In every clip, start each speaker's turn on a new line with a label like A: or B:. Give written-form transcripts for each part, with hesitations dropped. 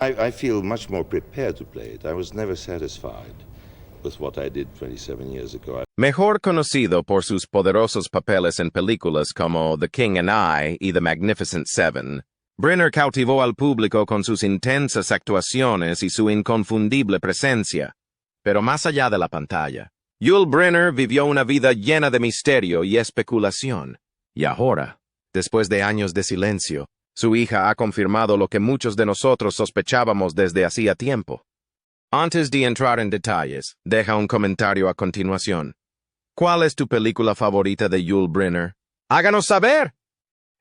A: I feel much more prepared to play it. I was never satisfied with what I did 27 years ago.
B: Mejor conocido por sus poderosos papeles en películas como The King and I y The Magnificent Seven, Brenner cautivó al público con sus intensas actuaciones y su inconfundible presencia. Pero más allá de la pantalla, Yul Brynner vivió una vida llena de misterio y especulación. Y ahora, después de años de silencio, su hija ha confirmado lo que muchos de nosotros sospechábamos desde hacía tiempo. Antes de entrar en detalles, deja un comentario a continuación. ¿Cuál es tu película favorita de Yul Brynner? ¡Háganos saber!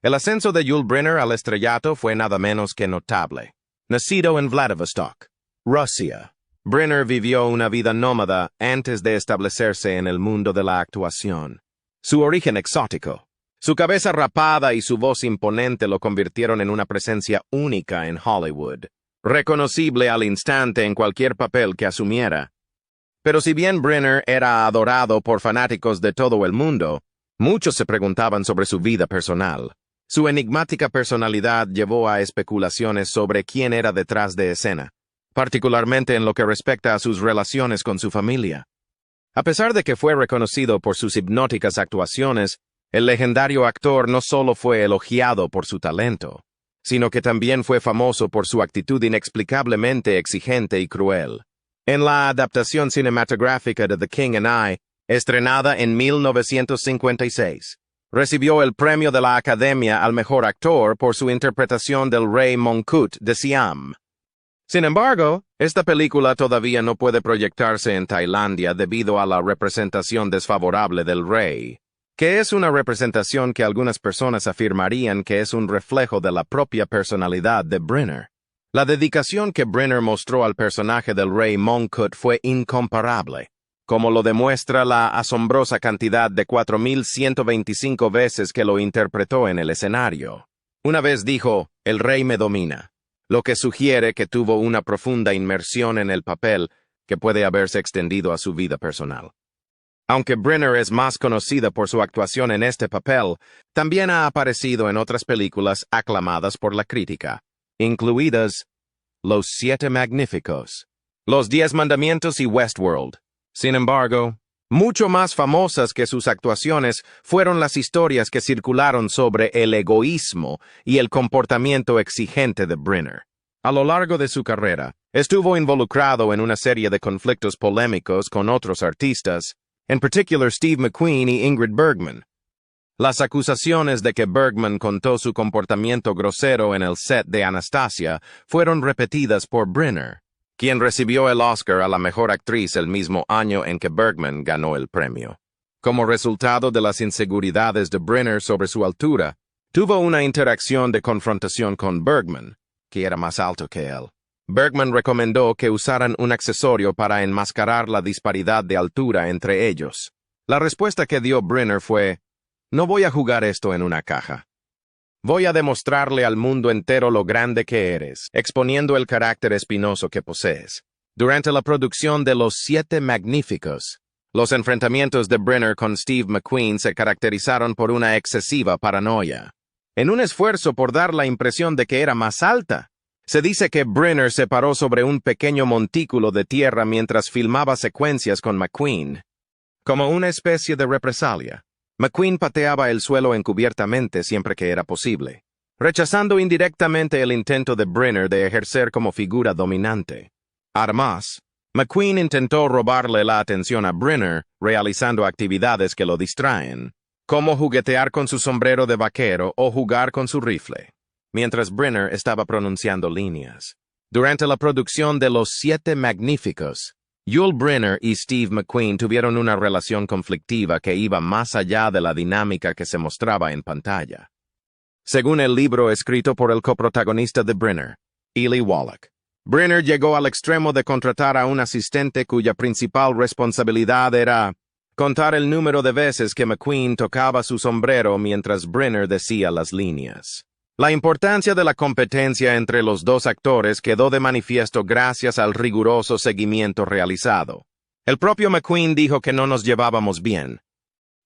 B: El ascenso de Yul Brynner al estrellato fue nada menos que notable. Nacido en Vladivostok, Rusia, Brynner vivió una vida nómada antes de establecerse en el mundo de la actuación. Su origen exótico, su cabeza rapada y su voz imponente lo convirtieron en una presencia única en Hollywood, reconocible al instante en cualquier papel que asumiera. Pero si bien Brynner era adorado por fanáticos de todo el mundo, muchos se preguntaban sobre su vida personal. Su enigmática personalidad llevó a especulaciones sobre quién era detrás de escena, particularmente en lo que respecta a sus relaciones con su familia. A pesar de que fue reconocido por sus hipnóticas actuaciones, el legendario actor no solo fue elogiado por su talento, sino que también fue famoso por su actitud inexplicablemente exigente y cruel. En la adaptación cinematográfica de The King and I, estrenada en 1956, recibió el premio de la Academia al Mejor Actor por su interpretación del rey Mongkut de Siam. Sin embargo, esta película todavía no puede proyectarse en Tailandia debido a la representación desfavorable del rey, que es una representación que algunas personas afirmarían que es un reflejo de la propia personalidad de Brynner. La dedicación que Brynner mostró al personaje del rey Mongkut fue incomparable, como lo demuestra la asombrosa cantidad de 4.125 veces que lo interpretó en el escenario. Una vez dijo, "El rey me domina", lo que sugiere que tuvo una profunda inmersión en el papel que puede haberse extendido a su vida personal. Aunque Brynner es más conocida por su actuación en este papel, también ha aparecido en otras películas aclamadas por la crítica, incluidas Los Siete Magníficos, Los 10 Mandamientos y Westworld. Sin embargo, mucho más famosas que sus actuaciones fueron las historias que circularon sobre el egoísmo y el comportamiento exigente de Brynner. A lo largo de su carrera, estuvo involucrado en una serie de conflictos polémicos con otros artistas, en particular Steve McQueen y Ingrid Bergman. Las acusaciones de que Bergman contó su comportamiento grosero en el set de Anastasia fueron repetidas por Brynner, quien recibió el Oscar a la mejor actriz el mismo año en que Bergman ganó el premio. Como resultado de las inseguridades de Brynner sobre su altura, tuvo una interacción de confrontación con Bergman, que era más alto que él. Bergman recomendó que usaran un accesorio para enmascarar la disparidad de altura entre ellos. La respuesta que dio Brynner fue, "No voy a jugar esto en una caja. Voy a demostrarle al mundo entero lo grande que eres, exponiendo el carácter espinoso que posees". Durante la producción de Los Siete Magníficos, los enfrentamientos de Brynner con Steve McQueen se caracterizaron por una excesiva paranoia. En un esfuerzo por dar la impresión de que era más alta, se dice que Brynner se paró sobre un pequeño montículo de tierra mientras filmaba secuencias con McQueen. Como una especie de represalia, McQueen pateaba el suelo encubiertamente siempre que era posible, rechazando indirectamente el intento de Brynner de ejercer como figura dominante. Además, McQueen intentó robarle la atención a Brynner realizando actividades que lo distraen, como juguetear con su sombrero de vaquero o jugar con su rifle, mientras Brynner estaba pronunciando líneas. Durante la producción de Los Siete Magníficos, Yul Brynner y Steve McQueen tuvieron una relación conflictiva que iba más allá de la dinámica que se mostraba en pantalla. Según el libro escrito por el coprotagonista de Brynner, Eli Wallach, Brynner llegó al extremo de contratar a un asistente cuya principal responsabilidad era contar el número de veces que McQueen tocaba su sombrero mientras Brynner decía las líneas. La importancia de la competencia entre los dos actores quedó de manifiesto gracias al riguroso seguimiento realizado. El propio McQueen dijo que no nos llevábamos bien.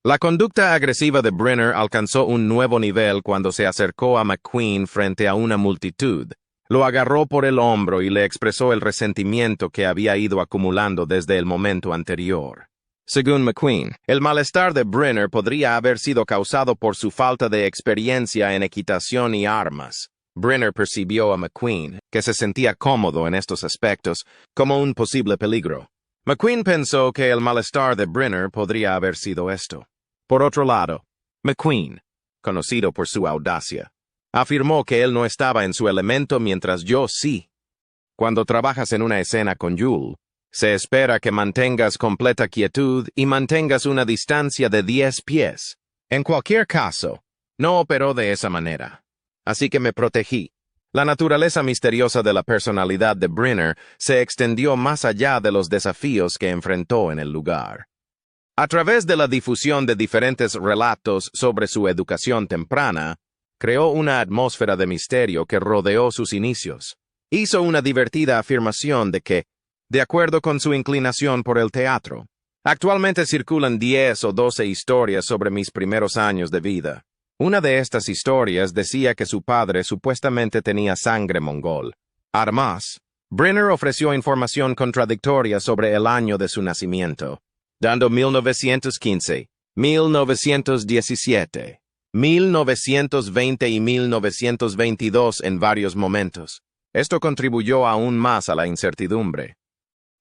B: La conducta agresiva de Brynner alcanzó un nuevo nivel cuando se acercó a McQueen frente a una multitud, Lo agarró por el hombro y le expresó el resentimiento que había ido acumulando desde el momento anterior. Según McQueen, el malestar de Brenner podría haber sido causado por su falta de experiencia en equitación y armas. Brenner percibió a McQueen, que se sentía cómodo en estos aspectos, como un posible peligro. McQueen pensó que el malestar de Brenner podría haber sido esto. Por otro lado, McQueen, conocido por su audacia, afirmó que él no estaba en su elemento mientras yo sí. Cuando trabajas en una escena con Yul, se espera que mantengas completa quietud y mantengas una distancia de 10 pies. En cualquier caso, no operó de esa manera. Así que me protegí. La naturaleza misteriosa de la personalidad de Brenner se extendió más allá de los desafíos que enfrentó en el lugar. A través de la difusión de diferentes relatos sobre su educación temprana, creó una atmósfera de misterio que rodeó sus inicios. Hizo una divertida afirmación de que, de acuerdo con su inclinación por el teatro, actualmente circulan 10 o 12 historias sobre mis primeros años de vida. Una de estas historias decía que su padre supuestamente tenía sangre mongol. Además, Brenner ofreció información contradictoria sobre el año de su nacimiento, dando 1915, 1917, 1920 y 1922 en varios momentos. Esto contribuyó aún más a la incertidumbre.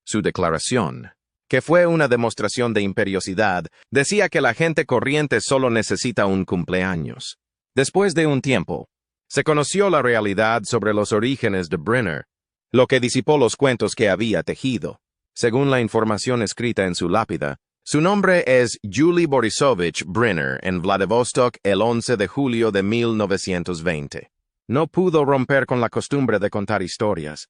B: Su declaración, que fue una demostración de imperiosidad, decía que la gente corriente solo necesita un cumpleaños. Después de un tiempo, se conoció la realidad sobre los orígenes de Brenner, lo que disipó los cuentos que había tejido. Según la información escrita en su lápida, su nombre es Yuli Borisovich Brenner en Vladivostok el 11 de julio de 1920. No pudo romper con la costumbre de contar historias.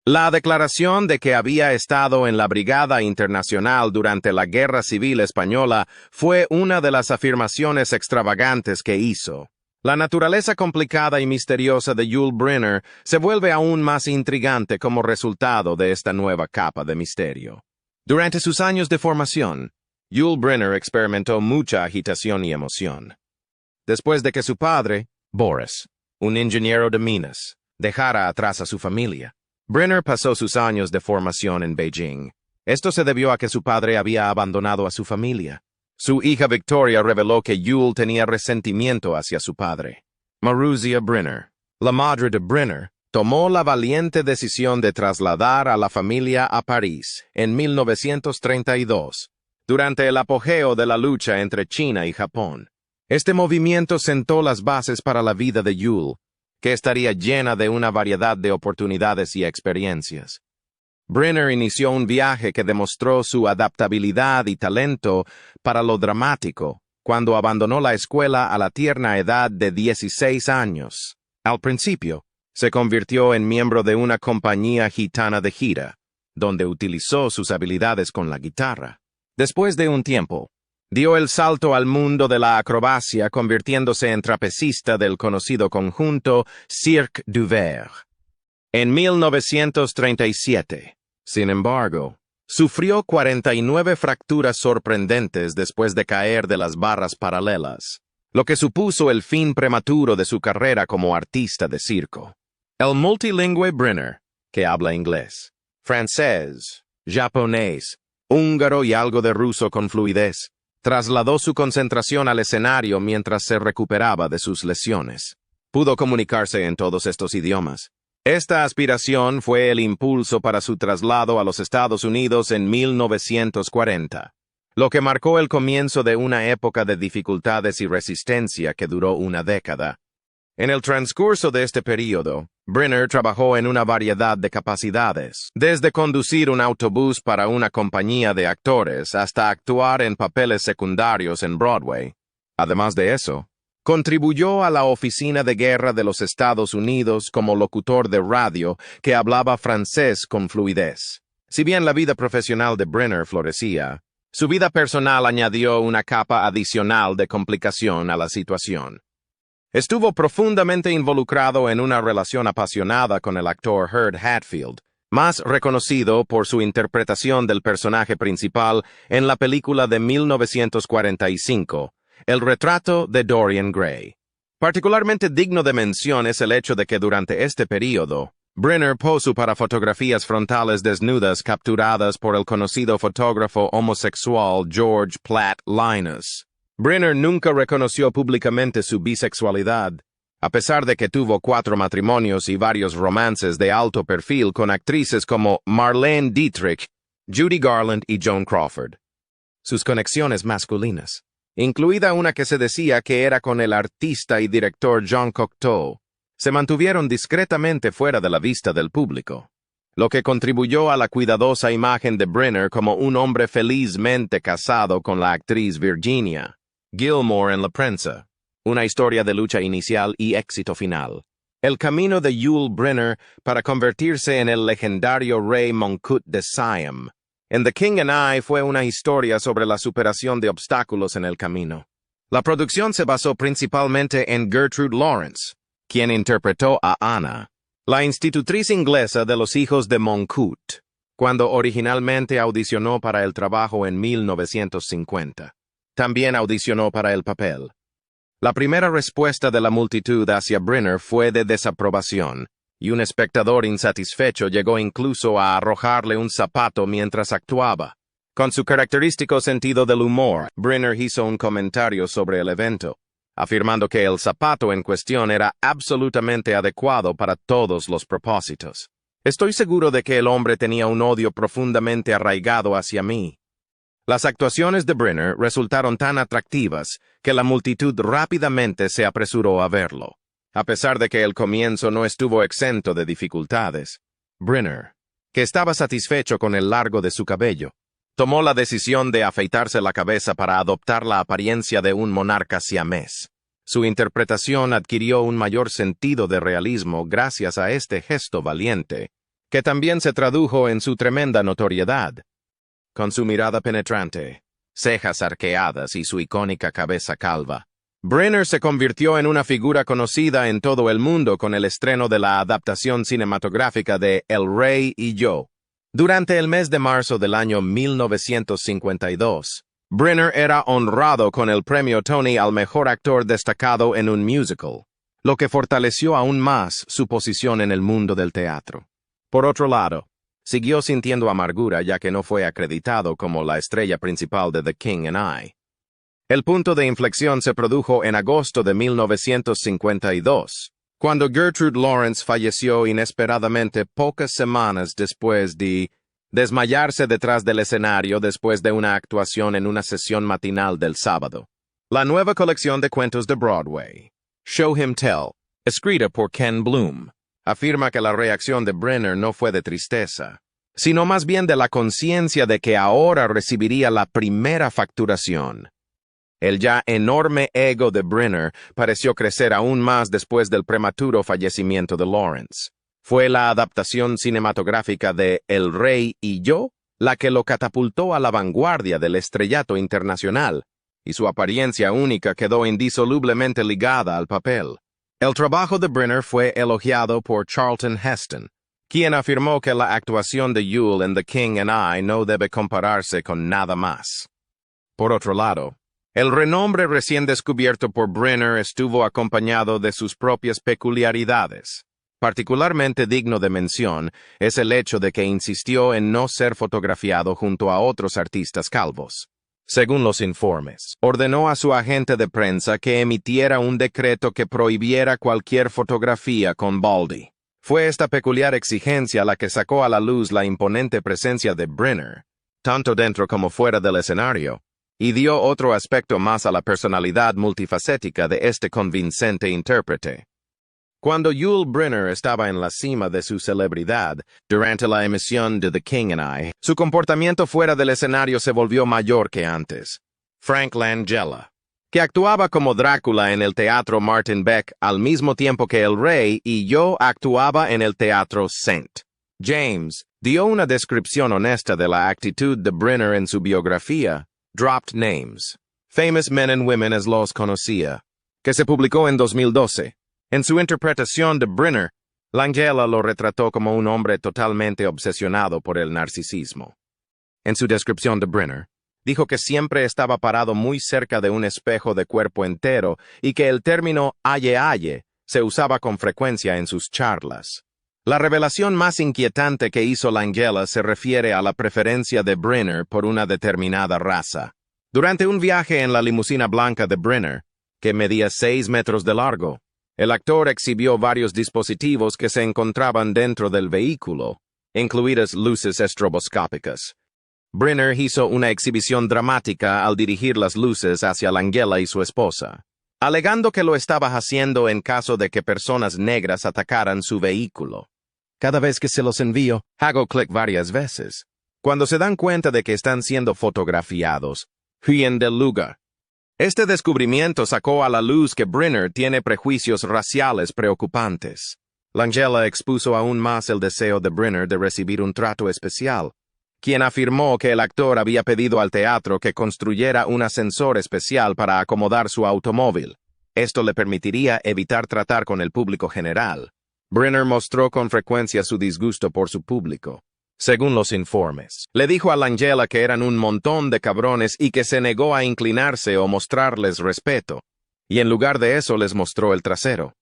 B: La declaración de que había estado en la Brigada Internacional durante la Guerra Civil Española fue una de las afirmaciones extravagantes que hizo. La naturaleza complicada y misteriosa de Yul Brynner se vuelve aún más intrigante como resultado de esta nueva capa de misterio. Durante sus años de formación, Yul Brynner experimentó mucha agitación y emoción. Después de que su padre, Boris, un ingeniero de minas, dejara atrás a su familia, Brenner pasó sus años de formación en Beijing. Esto se debió a que su padre había abandonado a su familia. Su hija Victoria reveló que Yul tenía resentimiento hacia su padre. Maruzia Brenner, la madre de Brenner, tomó la valiente decisión de trasladar a la familia a París en 1932, durante el apogeo de la lucha entre China y Japón. Este movimiento sentó las bases para la vida de Yul, que estaría llena de una variedad de oportunidades y experiencias. Brenner inició un viaje que demostró su adaptabilidad y talento para lo dramático cuando abandonó la escuela a la tierna edad de 16 años. Al principio, se convirtió en miembro de una compañía gitana de gira, donde utilizó sus habilidades con la guitarra. Después de un tiempo, dio el salto al mundo de la acrobacia convirtiéndose en trapecista del conocido conjunto Cirque du Verre. En 1937, sin embargo, sufrió 49 fracturas sorprendentes después de caer de las barras paralelas, lo que supuso el fin prematuro de su carrera como artista de circo. El multilingüe Brenner, que habla inglés, francés, japonés, húngaro y algo de ruso con fluidez, trasladó su concentración al escenario mientras se recuperaba de sus lesiones. Pudo comunicarse en todos estos idiomas. Esta aspiración fue el impulso para su traslado a los Estados Unidos en 1940, lo que marcó el comienzo de una época de dificultades y resistencia que duró una década. En el transcurso de este período, Brenner trabajó en una variedad de capacidades, desde conducir un autobús para una compañía de actores hasta actuar en papeles secundarios en Broadway. Además de eso, contribuyó a la Oficina de Guerra de los Estados Unidos como locutor de radio que hablaba francés con fluidez. Si bien la vida profesional de Brenner florecía, su vida personal añadió una capa adicional de complicación a la situación. Estuvo profundamente involucrado en una relación apasionada con el actor Herb Hatfield, más reconocido por su interpretación del personaje principal en la película de 1945, El retrato de Dorian Gray. Particularmente digno de mención es el hecho de que durante este período, Brenner posó para fotografías frontales desnudas capturadas por el conocido fotógrafo homosexual George Platt Linus. Brenner nunca reconoció públicamente su bisexualidad, a pesar de que tuvo 4 matrimonios y varios romances de alto perfil con actrices como Marlene Dietrich, Judy Garland y Joan Crawford. Sus conexiones masculinas, incluida una que se decía que era con el artista y director Jean Cocteau, se mantuvieron discretamente fuera de la vista del público, lo que contribuyó a la cuidadosa imagen de Brenner como un hombre felizmente casado con la actriz Virginia Gilmore en la prensa. Una historia de lucha inicial y éxito final. El camino de Yul Brynner para convertirse en el legendario rey Mongkut de Siam. En The King and I fue una historia sobre la superación de obstáculos en el camino. La producción se basó principalmente en Gertrude Lawrence, quien interpretó a Anna, la institutriz inglesa de los hijos de Mongkut, cuando originalmente audicionó para el trabajo en 1950. También audicionó para el papel. La primera respuesta de la multitud hacia Brynner fue de desaprobación, y un espectador insatisfecho llegó incluso a arrojarle un zapato mientras actuaba. Con su característico sentido del humor, Brynner hizo un comentario sobre el evento, afirmando que el zapato en cuestión era absolutamente adecuado para todos los propósitos. Estoy seguro de que el hombre tenía un odio profundamente arraigado hacia mí. Las actuaciones de Brynner resultaron tan atractivas que la multitud rápidamente se apresuró a verlo. A pesar de que el comienzo no estuvo exento de dificultades, Brynner, que estaba satisfecho con el largo de su cabello, tomó la decisión de afeitarse la cabeza para adoptar la apariencia de un monarca siamés. Su interpretación adquirió un mayor sentido de realismo gracias a este gesto valiente, que también se tradujo en su tremenda notoriedad. Con su mirada penetrante, cejas arqueadas y su icónica cabeza calva, Brynner se convirtió en una figura conocida en todo el mundo con el estreno de la adaptación cinematográfica de El Rey y Yo. Durante el mes de marzo del año 1952, Brynner era honrado con el premio Tony al mejor actor destacado en un musical, lo que fortaleció aún más su posición en el mundo del teatro. Por otro lado, siguió sintiendo amargura ya que no fue acreditado como la estrella principal de The King and I. El punto de inflexión se produjo en agosto de 1952, cuando Gertrude Lawrence falleció inesperadamente pocas semanas después de desmayarse detrás del escenario después de una actuación en una sesión matinal del sábado. La nueva colección de cuentos de Broadway, Show Him Tell, escrita por Ken Bloom, afirma que la reacción de Brynner no fue de tristeza, sino más bien de la conciencia de que ahora recibiría la primera facturación. El ya enorme ego de Brynner pareció crecer aún más después del prematuro fallecimiento de Lawrence. Fue la adaptación cinematográfica de El Rey y Yo la que lo catapultó a la vanguardia del estrellato internacional, y su apariencia única quedó indisolublemente ligada al papel. El trabajo de Brynner fue elogiado por Charlton Heston, quien afirmó que la actuación de Yule en The King and I no debe compararse con nada más. Por otro lado, el renombre recién descubierto por Brynner estuvo acompañado de sus propias peculiaridades. Particularmente digno de mención es el hecho de que insistió en no ser fotografiado junto a otros artistas calvos. Según los informes, ordenó a su agente de prensa que emitiera un decreto que prohibiera cualquier fotografía con Baldy. Fue esta peculiar exigencia la que sacó a la luz la imponente presencia de Brynner, tanto dentro como fuera del escenario, y dio otro aspecto más a la personalidad multifacética de este convincente intérprete. Cuando Yul Brynner estaba en la cima de su celebridad, durante la emisión de The King and I, su comportamiento fuera del escenario se volvió mayor que antes. Frank Langella, que actuaba como Drácula en el Teatro Martin Beck al mismo tiempo que el Rey y Yo actuaba en el Teatro St. James, dio una descripción honesta de la actitud de Brynner en su biografía, Dropped Names, Famous Men and Women as los conocía, que se publicó en 2012. En su interpretación de Brynner, Langella lo retrató como un hombre totalmente obsesionado por el narcisismo. En su descripción de Brynner, Dijo que siempre estaba parado muy cerca de un espejo de cuerpo entero y que el término aye se usaba con frecuencia en sus charlas. La revelación más inquietante que hizo Langella se refiere a la preferencia de Brenner por una determinada raza. Durante un viaje en la limusina blanca de Brenner, que medía 6 metros de largo, el actor exhibió varios dispositivos que se encontraban dentro del vehículo, incluidas luces estroboscópicas. Brenner hizo una exhibición dramática al dirigir las luces hacia Langella y su esposa, alegando que lo estaba haciendo en caso de que personas negras atacaran su vehículo. Cada vez que se los envío, hago clic varias veces. Cuando se dan cuenta de que están siendo fotografiados, huyen del lugar. Este descubrimiento sacó a la luz que Brenner tiene prejuicios raciales preocupantes. Langella expuso aún más el deseo de Brenner de recibir un trato especial, quien afirmó que el actor había pedido al teatro que construyera un ascensor especial para acomodar su automóvil. Esto le permitiría evitar tratar con el público general. Brenner mostró con frecuencia su disgusto por su público. Según los informes, le dijo a Langella que eran un montón de cabrones y que se negó a inclinarse o mostrarles respeto, y en lugar de eso les mostró el trasero.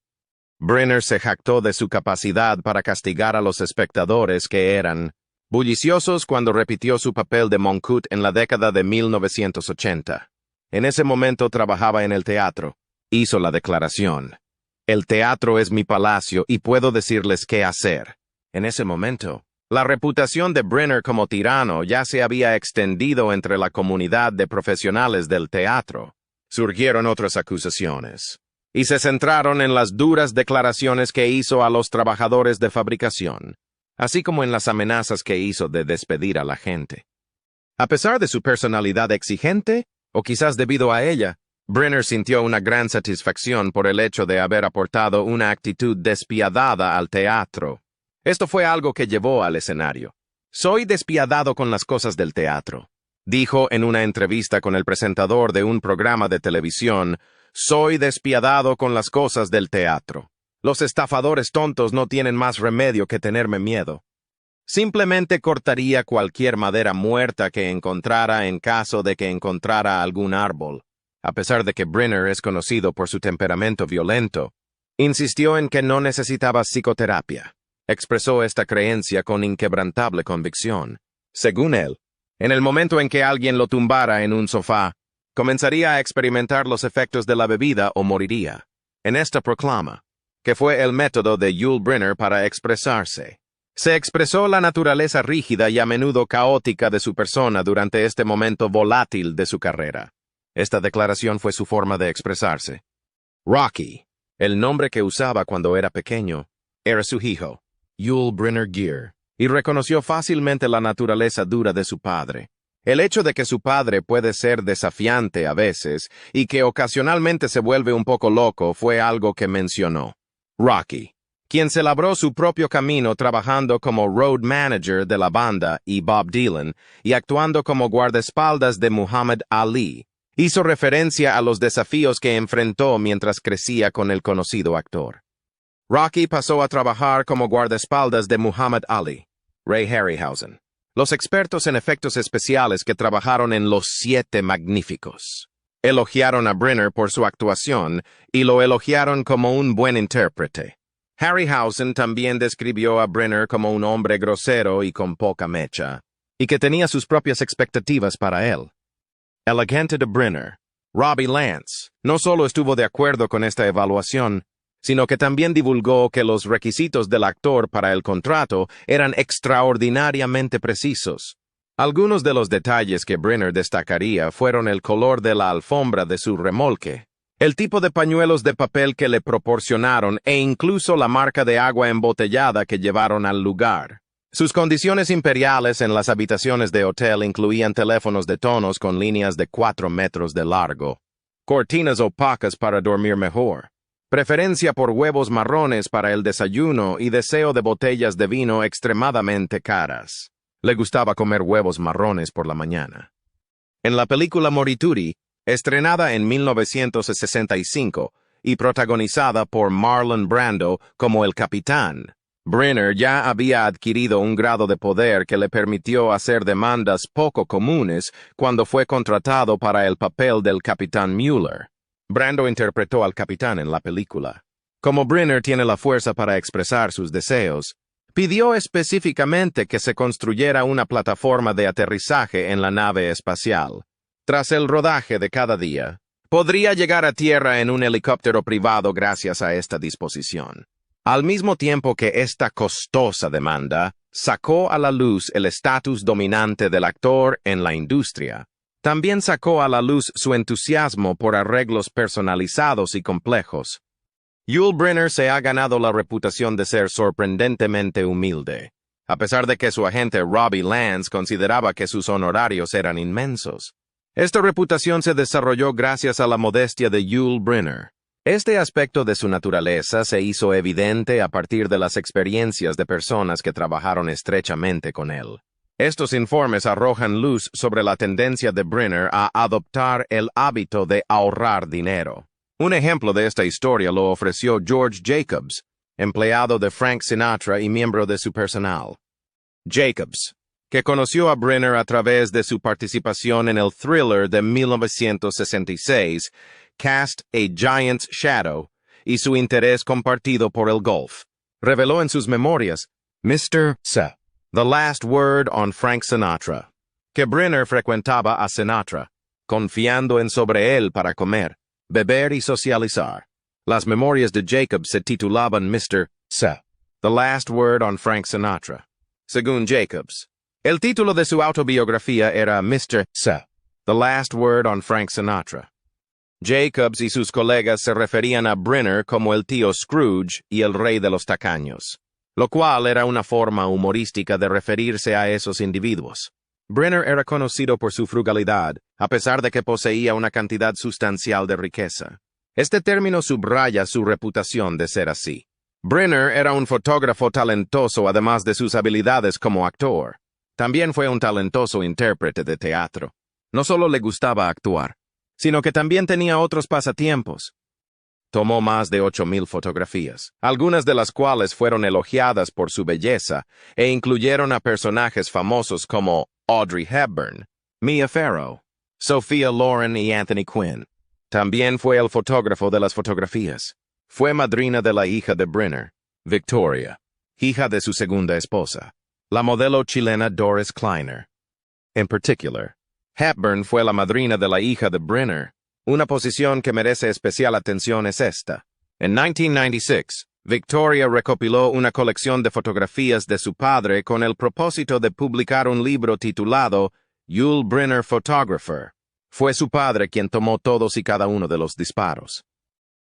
B: Brenner se jactó de su capacidad para castigar a los espectadores que eran bulliciosos cuando repitió su papel de Moncut en la década de 1980. En ese momento trabajaba en el teatro. Hizo la declaración: "El teatro es mi palacio y puedo decirles qué hacer". En ese momento, la reputación de Brenner como tirano ya se había extendido entre la comunidad de profesionales del teatro. Surgieron otras acusaciones, y se centraron en las duras declaraciones que hizo a los trabajadores de fabricación, así como en las amenazas que hizo de despedir a la gente. A pesar de su personalidad exigente, o quizás debido a ella, Brenner sintió una gran satisfacción por el hecho de haber aportado una actitud despiadada al teatro. Esto fue algo que llevó al escenario. "Soy despiadado con las cosas del teatro", dijo en una entrevista con el presentador de un programa de televisión. "Soy despiadado con las cosas del teatro. Los estafadores tontos no tienen más remedio que tenerme miedo. Simplemente cortaría cualquier madera muerta que encontrara en caso de que encontrara algún árbol". A pesar de que Brenner es conocido por su temperamento violento, insistió en que no necesitaba psicoterapia. Expresó esta creencia con inquebrantable convicción. Según él, en el momento en que alguien lo tumbara en un sofá, comenzaría a experimentar los efectos de la bebida o moriría. En esta proclama, que fue el método de Yul Brynner para expresarse, se expresó la naturaleza rígida y a menudo caótica de su persona durante este momento volátil de su carrera. Esta declaración fue su forma de expresarse. Rocky, el nombre que usaba cuando era pequeño, era su hijo, Yul Brynner Gear, y reconoció fácilmente la naturaleza dura de su padre. El hecho de que su padre puede ser desafiante a veces y que ocasionalmente se vuelve un poco loco fue algo que mencionó. Rocky, quien se labró su propio camino trabajando como road manager de la banda y Bob Dylan y actuando como guardaespaldas de Muhammad Ali, hizo referencia a los desafíos que enfrentó mientras crecía con el conocido actor. Rocky pasó a trabajar como guardaespaldas de Muhammad Ali, Ray Harryhausen, los expertos en efectos especiales que trabajaron en Los Siete Magníficos. Elogiaron a Brynner por su actuación y lo elogiaron como un buen intérprete. Harryhausen también describió a Brynner como un hombre grosero y con poca mecha, y que tenía sus propias expectativas para él. El agente de Brynner, Robbie Lance, no solo estuvo de acuerdo con esta evaluación, sino que también divulgó que los requisitos del actor para el contrato eran extraordinariamente precisos. Algunos de los detalles que Brynner destacaría fueron el color de la alfombra de su remolque, el tipo de pañuelos de papel que le proporcionaron e incluso la marca de agua embotellada que llevaron al lugar. Sus condiciones imperiales en las habitaciones de hotel incluían teléfonos de tonos con líneas de 4 metros de largo, cortinas opacas para dormir mejor, preferencia por huevos marrones para el desayuno y deseo de botellas de vino extremadamente caras. Le gustaba comer huevos marrones por la mañana. En la película Morituri, estrenada en 1965 y protagonizada por Marlon Brando como el capitán, Brenner ya había adquirido un grado de poder que le permitió hacer demandas poco comunes cuando fue contratado para el papel del Capitán Mueller. Brando interpretó al capitán en la película. Como Brenner tiene la fuerza para expresar sus deseos, pidió específicamente que se construyera una plataforma de aterrizaje en la nave espacial. Tras el rodaje de cada día, podría llegar a tierra en un helicóptero privado gracias a esta disposición. Al mismo tiempo que esta costosa demanda sacó a la luz el estatus dominante del actor en la industria, también sacó a la luz su entusiasmo por arreglos personalizados y complejos. Yul Brynner se ha ganado la reputación de ser sorprendentemente humilde, a pesar de que su agente Robbie Lance consideraba que sus honorarios eran inmensos. Esta reputación se desarrolló gracias a la modestia de Yul Brynner. Este aspecto de su naturaleza se hizo evidente a partir de las experiencias de personas que trabajaron estrechamente con él. Estos informes arrojan luz sobre la tendencia de Brynner a adoptar el hábito de ahorrar dinero. Un ejemplo de esta historia lo ofreció George Jacobs, empleado de Frank Sinatra y miembro de su personal. Jacobs, que conoció a Brynner a través de su participación en el thriller de 1966, Cast a Giant's Shadow, y su interés compartido por el golf, reveló en sus memorias, Mr. S. The Last Word on Frank Sinatra, que Brynner frecuentaba a Sinatra, confiando en sobre él para comer, beber y socializar. Las memorias de Jacobs se titulaban Mr. S. The Last Word on Frank Sinatra. Según Jacobs, el título de su autobiografía era Mr. S. The Last Word on Frank Sinatra. Jacobs y sus colegas se referían a Brynner como el tío Scrooge y el rey de los tacaños, lo cual era una forma humorística de referirse a esos individuos. Brynner era conocido por su frugalidad, a pesar de que poseía una cantidad sustancial de riqueza. Este término subraya su reputación de ser así. Brynner era un fotógrafo talentoso además de sus habilidades como actor. También fue un talentoso intérprete de teatro. No solo le gustaba actuar, sino que también tenía otros pasatiempos. Tomó más de 8,000 fotografías, algunas de las cuales fueron elogiadas por su belleza e incluyeron a personajes famosos como Audrey Hepburn, Mia Farrow, Sophia Loren y Anthony Quinn. También fue el fotógrafo de las fotografías. Fue madrina de la hija de Brynner, Victoria, hija de su segunda esposa, la modelo chilena Doris Kleiner. En particular, Hepburn fue la madrina de la hija de Brynner. Una posición que merece especial atención es esta. En 1996, Victoria recopiló una colección de fotografías de su padre con el propósito de publicar un libro titulado Yul Brynner Photographer. Fue su padre quien tomó todos y cada uno de los disparos.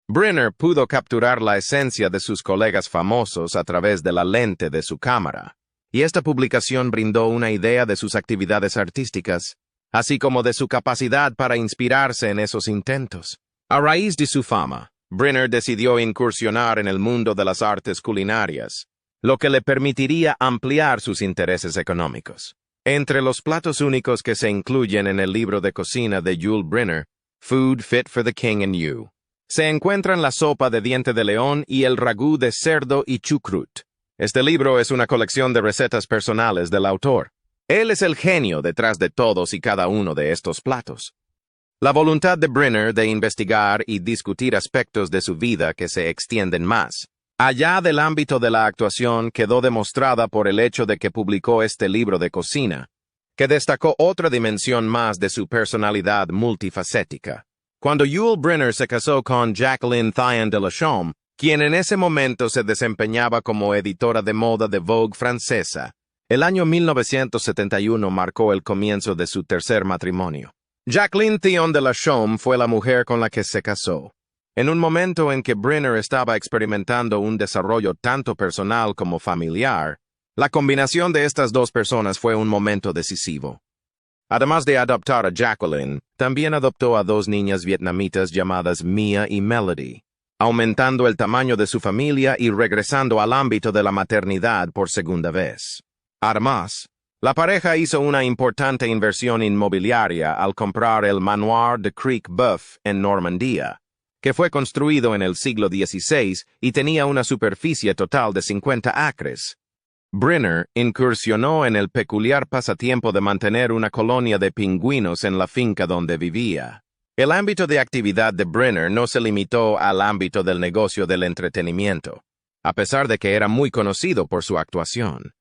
B: Brynner pudo capturar la esencia de sus colegas famosos a través de la lente de su cámara, y esta publicación brindó una idea de sus actividades artísticas, así como de su capacidad para inspirarse en esos intentos. A raíz de su fama, Brynner decidió incursionar en el mundo de las artes culinarias, lo que le permitiría ampliar sus intereses económicos. Entre los platos únicos que se incluyen en el libro de cocina de Yul Brynner, Food Fit for the King and You, se encuentran la sopa de diente de león y el ragú de cerdo y chucrut. Este libro es una colección de recetas personales del autor. Él es el genio detrás de todos y cada uno de estos platos. La voluntad de Brynner de investigar y discutir aspectos de su vida que se extienden más allá del ámbito de la actuación quedó demostrada por el hecho de que publicó este libro de cocina, que destacó otra dimensión más de su personalidad multifacética. Cuando Yul Brynner se casó con Jacqueline Thayen de la Chaume, quien en ese momento se desempeñaba como editora de moda de Vogue francesa, el año 1971 marcó el comienzo de su tercer matrimonio. Jacqueline Thayen de la Chaume fue la mujer con la que se casó. En un momento en que Brynner estaba experimentando un desarrollo tanto personal como familiar, la combinación de estas dos personas fue un momento decisivo. Además de adoptar a Jacqueline, también adoptó a dos niñas vietnamitas llamadas Mia y Melody, aumentando el tamaño de su familia y regresando al ámbito de la maternidad por segunda vez. Además, la pareja hizo una importante inversión inmobiliaria al comprar el Manoir de Creek Boeuf en Normandía, que fue construido en el siglo XVI y tenía una superficie total de 50 acres. Brenner incursionó en el peculiar pasatiempo de mantener una colonia de pingüinos en la finca donde vivía. El ámbito de actividad de Brenner no se limitó al ámbito del negocio del entretenimiento, a pesar de que era muy conocido por su actuación.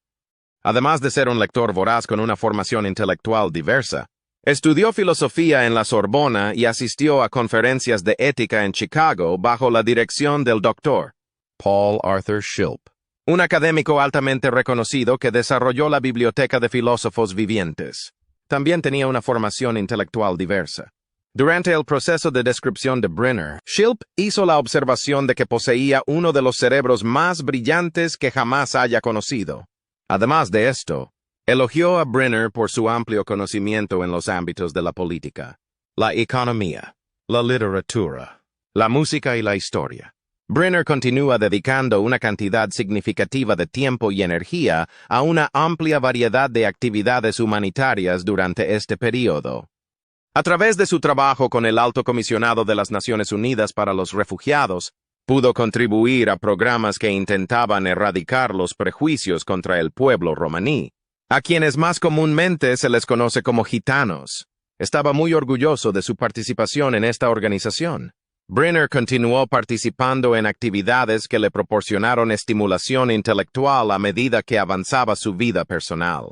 B: Además de ser un lector voraz con una formación intelectual diversa, estudió filosofía en la Sorbona y asistió a conferencias de ética en Chicago bajo la dirección del Dr. Paul Arthur Schilp, un académico altamente reconocido que desarrolló la Biblioteca de Filósofos Vivientes. También tenía una formación intelectual diversa. Durante el proceso de descripción de Brenner, Schilp hizo la observación de que poseía uno de los cerebros más brillantes que jamás haya conocido. Además de esto, elogió a Brenner por su amplio conocimiento en los ámbitos de la política, la economía, la literatura, la música y la historia. Brenner continúa dedicando una cantidad significativa de tiempo y energía a una amplia variedad de actividades humanitarias durante este período. A través de su trabajo con el Alto Comisionado de las Naciones Unidas para los Refugiados, pudo contribuir a programas que intentaban erradicar los prejuicios contra el pueblo romaní, a quienes más comúnmente se les conoce como gitanos. Estaba muy orgulloso de su participación en esta organización. Brenner continuó participando en actividades que le proporcionaron estimulación intelectual a medida que avanzaba su vida personal.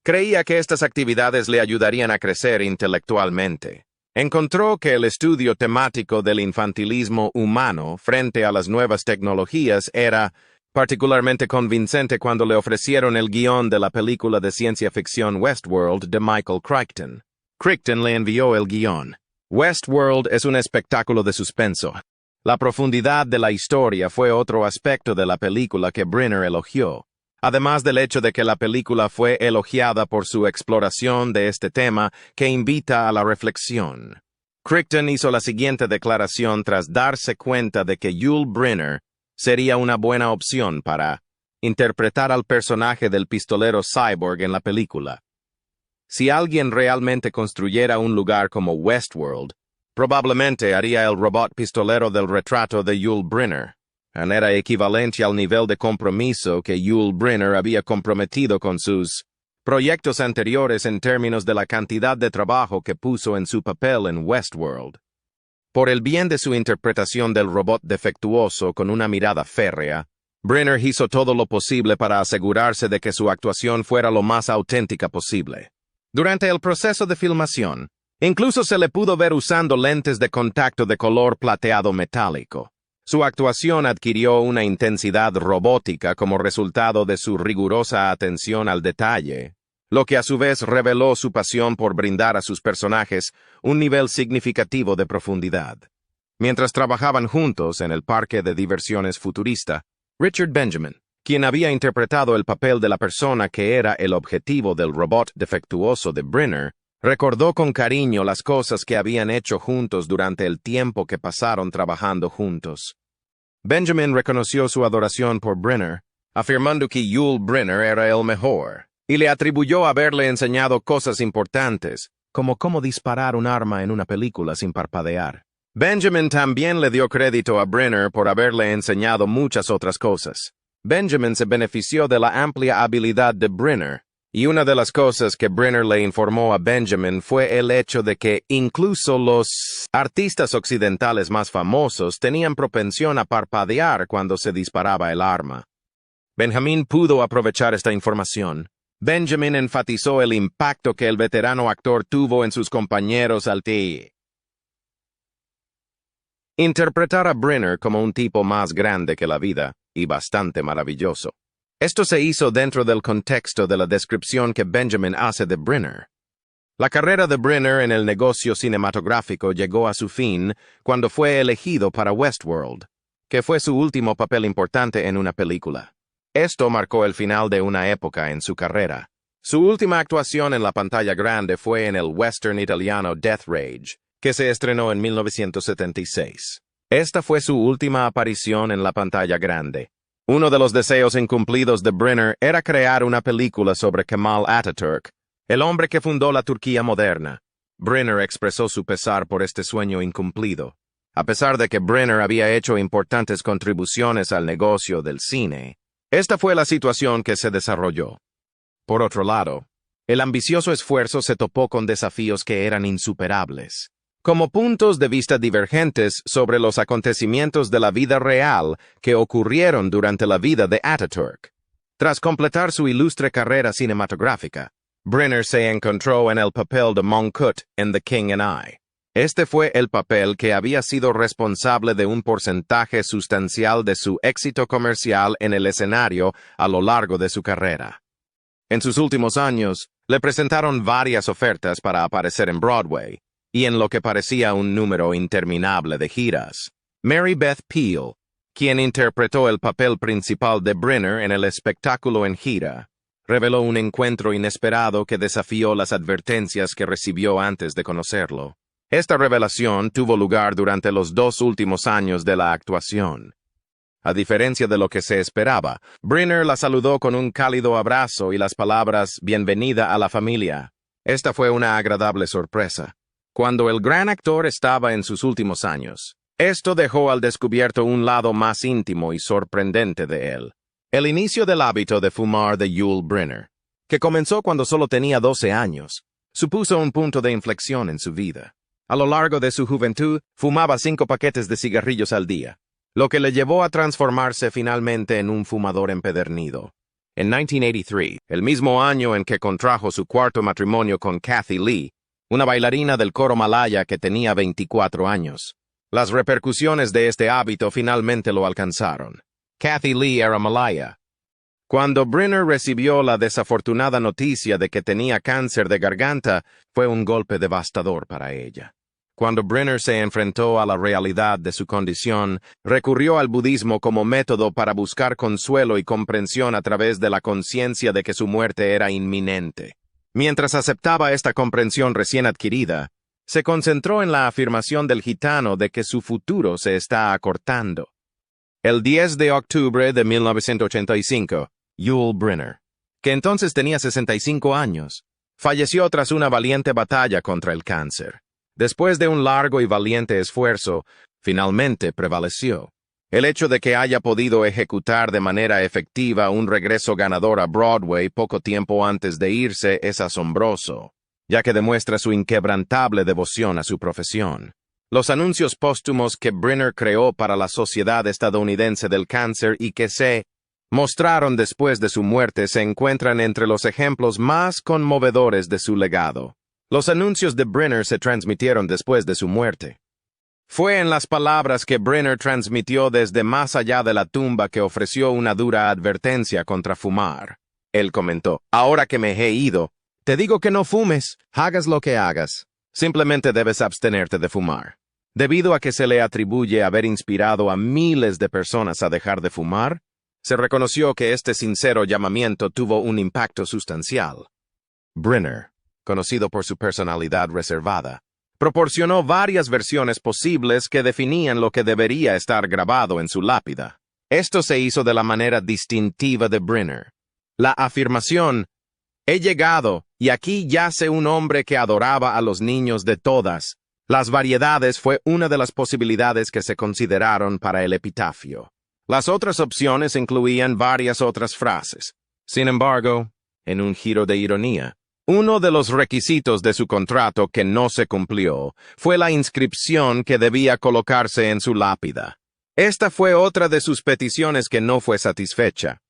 B: Creía que estas actividades le ayudarían a crecer intelectualmente. Encontró que el estudio temático del infantilismo humano frente a las nuevas tecnologías era particularmente convincente cuando le ofrecieron el guión de la película de ciencia ficción Westworld de Michael Crichton. Crichton le envió el guión. Westworld es un espectáculo de suspenso. La profundidad de la historia fue otro aspecto de la película que Brenner elogió, además del hecho de que la película fue elogiada por su exploración de este tema que invita a la reflexión. Crichton hizo la siguiente declaración tras darse cuenta de que Yul Brynner sería una buena opción para interpretar al personaje del pistolero cyborg en la película. Si alguien realmente construyera un lugar como Westworld, probablemente haría el robot pistolero del retrato de Yul Brynner. Era equivalente al nivel de compromiso que Yul Brynner había comprometido con sus proyectos anteriores en términos de la cantidad de trabajo que puso en su papel en Westworld. Por el bien de su interpretación del robot defectuoso con una mirada férrea, Brynner hizo todo lo posible para asegurarse de que su actuación fuera lo más auténtica posible. Durante el proceso de filmación, incluso se le pudo ver usando lentes de contacto de color plateado metálico. Su actuación adquirió una intensidad robótica como resultado de su rigurosa atención al detalle, lo que a su vez reveló su pasión por brindar a sus personajes un nivel significativo de profundidad. Mientras trabajaban juntos en el parque de diversiones futurista, Richard Benjamin, quien había interpretado el papel de la persona que era el objetivo del robot defectuoso de Brynner, recordó con cariño las cosas que habían hecho juntos durante el tiempo que pasaron trabajando juntos. Benjamin reconoció su adoración por Brynner, afirmando que Yul Brynner era el mejor, y le atribuyó haberle enseñado cosas importantes, como cómo disparar un arma en una película sin parpadear. Benjamin también le dio crédito a Brynner por haberle enseñado muchas otras cosas. Benjamin se benefició de la amplia habilidad de Brynner, y una de las cosas que Brynner le informó a Benjamin fue el hecho de que incluso los artistas occidentales más famosos tenían propensión a parpadear cuando se disparaba el arma. Benjamin pudo aprovechar esta información. Benjamin enfatizó el impacto que el veterano actor tuvo en sus compañeros al interpretar a Brynner como un tipo más grande que la vida y bastante maravilloso. Esto se hizo dentro del contexto de la descripción que Benjamin hace de Brynner. La carrera de Brynner en el negocio cinematográfico llegó a su fin cuando fue elegido para Westworld, que fue su último papel importante en una película. Esto marcó el final de una época en su carrera. Su última actuación en la pantalla grande fue en el western italiano Death Rage, que se estrenó en 1976. Esta fue su última aparición en la pantalla grande. Uno de los deseos incumplidos de Brynner era crear una película sobre Kemal Atatürk, el hombre que fundó la Turquía moderna. Brynner expresó su pesar por este sueño incumplido. A pesar de que Brenner había hecho importantes contribuciones al negocio del cine, esta fue la situación que se desarrolló. Por otro lado, el ambicioso esfuerzo se topó con desafíos que eran insuperables, como puntos de vista divergentes sobre los acontecimientos de la vida real que ocurrieron durante la vida de Ataturk. Tras completar su ilustre carrera cinematográfica, Brenner se encontró en el papel de Mongkut en The King and I. Este fue el papel que había sido responsable de un porcentaje sustancial de su éxito comercial en el escenario a lo largo de su carrera. En sus últimos años, le presentaron varias ofertas para aparecer en Broadway, y en lo que parecía un número interminable de giras. Mary Beth Peale, quien interpretó el papel principal de Brenner en el espectáculo en gira, reveló un encuentro inesperado que desafió las advertencias que recibió antes de conocerlo. Esta revelación tuvo lugar durante los 2 últimos años de la actuación. A diferencia de lo que se esperaba, Brenner la saludó con un cálido abrazo y las palabras «Bienvenida a la familia». Esta fue una agradable sorpresa. Cuando el gran actor estaba en sus últimos años, esto dejó al descubierto un lado más íntimo y sorprendente de él. El inicio del hábito de fumar de Yul Brynner, que comenzó cuando solo tenía 12 años, supuso un punto de inflexión en su vida. A lo largo de su juventud, fumaba 5 paquetes de cigarrillos al día, lo que le llevó a transformarse finalmente en un fumador empedernido. En 1983, el mismo año en que contrajo su cuarto matrimonio con Kathy Lee, una bailarina del coro malaya que tenía 24 años. Las repercusiones de este hábito finalmente lo alcanzaron. Kathy Lee era malaya. Cuando Brenner recibió la desafortunada noticia de que tenía cáncer de garganta, fue un golpe devastador para ella. Cuando Brenner se enfrentó a la realidad de su condición, recurrió al budismo como método para buscar consuelo y comprensión a través de la conciencia de que su muerte era inminente. Mientras aceptaba esta comprensión recién adquirida, se concentró en la afirmación del gitano de que su futuro se está acortando. El 10 de octubre de 1985, Yul Brynner, que entonces tenía 65 años, falleció tras una valiente batalla contra el cáncer. Después de un largo y valiente esfuerzo, finalmente prevaleció. El hecho de que haya podido ejecutar de manera efectiva un regreso ganador a Broadway poco tiempo antes de irse es asombroso, ya que demuestra su inquebrantable devoción a su profesión. Los anuncios póstumos que Brynner creó para la Sociedad Estadounidense del Cáncer y que se mostraron después de su muerte se encuentran entre los ejemplos más conmovedores de su legado. Los anuncios de Brynner se transmitieron después de su muerte. Fue en las palabras que Brynner transmitió desde más allá de la tumba que ofreció una dura advertencia contra fumar. Él comentó, «Ahora que me he ido, te digo que no fumes, hagas lo que hagas. Simplemente debes abstenerte de fumar». Debido a que se le atribuye haber inspirado a miles de personas a dejar de fumar, se reconoció que este sincero llamamiento tuvo un impacto sustancial. Brynner, conocido por su personalidad reservada, proporcionó varias versiones posibles que definían lo que debería estar grabado en su lápida. Esto se hizo de la manera distintiva de Brynner. La afirmación, «He llegado, y aquí yace un hombre que adoraba a los niños de todas las variedades» fue una de las posibilidades que se consideraron para el epitafio. Las otras opciones incluían varias otras frases. Sin embargo, en un giro de ironía, uno de los requisitos de su contrato que no se cumplió fue la inscripción que debía colocarse en su lápida. Esta fue otra de sus peticiones que no fue satisfecha.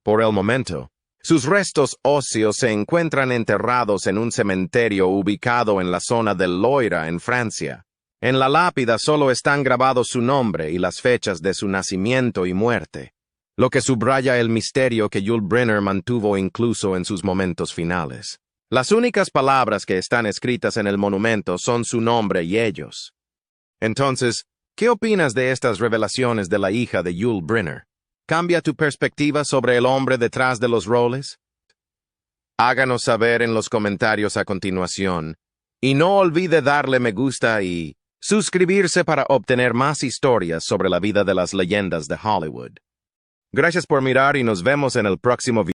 B: Por el momento, sus restos óseos se encuentran enterrados en un cementerio ubicado en la zona de Loira, en Francia. En la lápida solo están grabados su nombre y las fechas de su nacimiento y muerte, lo que subraya el misterio que Yul Brynner mantuvo incluso en sus momentos finales. Las únicas palabras que están escritas en el monumento son su nombre y ellos. Entonces, ¿qué opinas de estas revelaciones de la hija de Yul Brynner? ¿Cambia tu perspectiva sobre el hombre detrás de los roles? Háganos saber en los comentarios a continuación. Y no olvide darle me gusta y suscribirse para obtener más historias sobre la vida de las leyendas de Hollywood. Gracias por mirar y nos vemos en el próximo video.